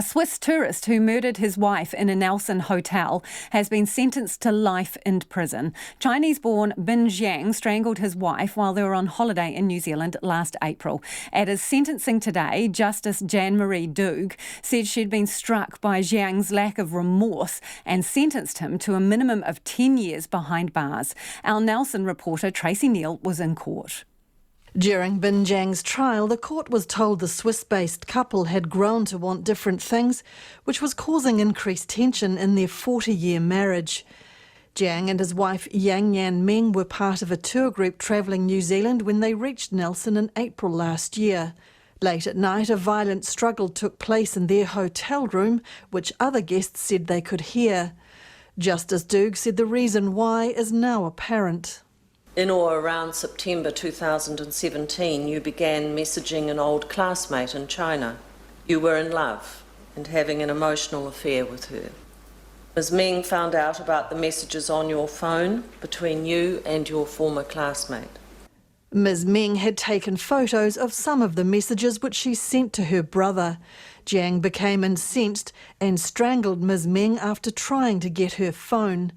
A Swiss tourist who murdered his wife in a Nelson hotel has been sentenced to life in prison. Chinese-born Jiang strangled his wife while they were on holiday in New Zealand last April. At his sentencing today, Justice Jan-Marie Doogue said she'd been struck by Jiang's lack of remorse and sentenced him to a minimum of 10 years behind bars. Our Nelson reporter Tracy Neal was in court. During Jiang's trial, the court was told the Swiss-based couple had grown to want different things, which was causing increased tension in their 40-year marriage. Jiang and his wife Yang were part of a tour group travelling New Zealand when they reached Nelson in April last year. Late at night, a violent struggle took place in their hotel room, which other guests said they could hear. Justice Doogue said the reason why is now apparent. In or around September 2017, you began messaging an old classmate in China. You were in love and having an emotional affair with her. Ms. Meng found out about the messages on your phone between you and your former classmate. Ms. Meng had taken photos of some of the messages which she sent to her brother. Jiang became incensed and strangled Ms. Meng after trying to get her phone.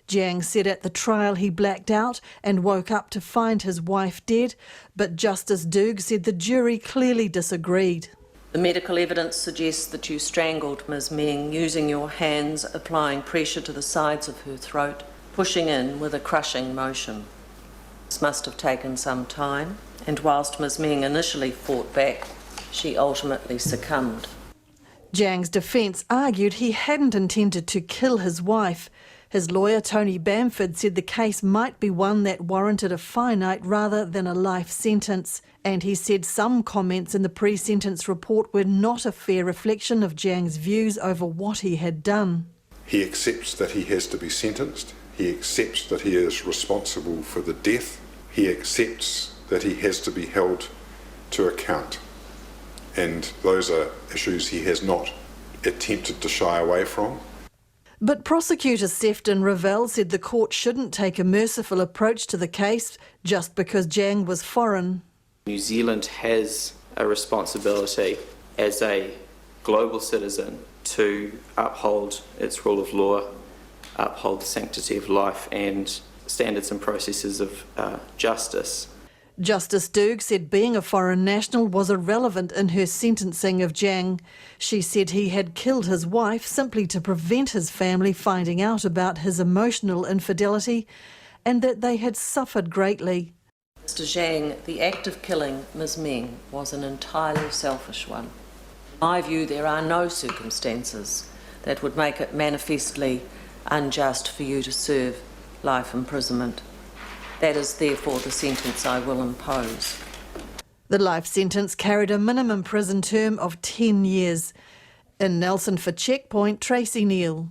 Jiang said at the trial he blacked out and woke up to find his wife dead, but Justice Doogue said the jury clearly disagreed. The medical evidence suggests that you strangled Ms. Meng using your hands, applying pressure to the sides of her throat, pushing in with a crushing motion. This must have taken some time, and whilst Ms. Meng initially fought back, she ultimately succumbed. Jiang's defence argued he hadn't intended to kill his wife. His lawyer, Tony Bamford, said the case might be one that warranted a finite rather than a life sentence. And he said some comments in the pre-sentence report were not a fair reflection of Jiang's views over what he had done. He accepts that he has to be sentenced. He accepts that he is responsible for the death. He accepts that he has to be held to account. And those are issues he has not attempted to shy away from. But prosecutor Sefton Ravel said the court shouldn't take a merciful approach to the case just because Jiang was foreign. New Zealand has a responsibility as a global citizen to uphold its rule of law, uphold the sanctity of life and standards and processes of justice. Justice Doogue said being a foreign national was irrelevant in her sentencing of Jiang. She said he had killed his wife simply to prevent his family finding out about his emotional infidelity and that they had suffered greatly. Mr. Jiang, the act of killing Ms. Meng was an entirely selfish one. In my view, there are no circumstances that would make it manifestly unjust for you to serve life imprisonment. That is therefore the sentence I will impose. The life sentence carried a minimum prison term of 10 years. In Nelson for Checkpoint, Tracy Neal.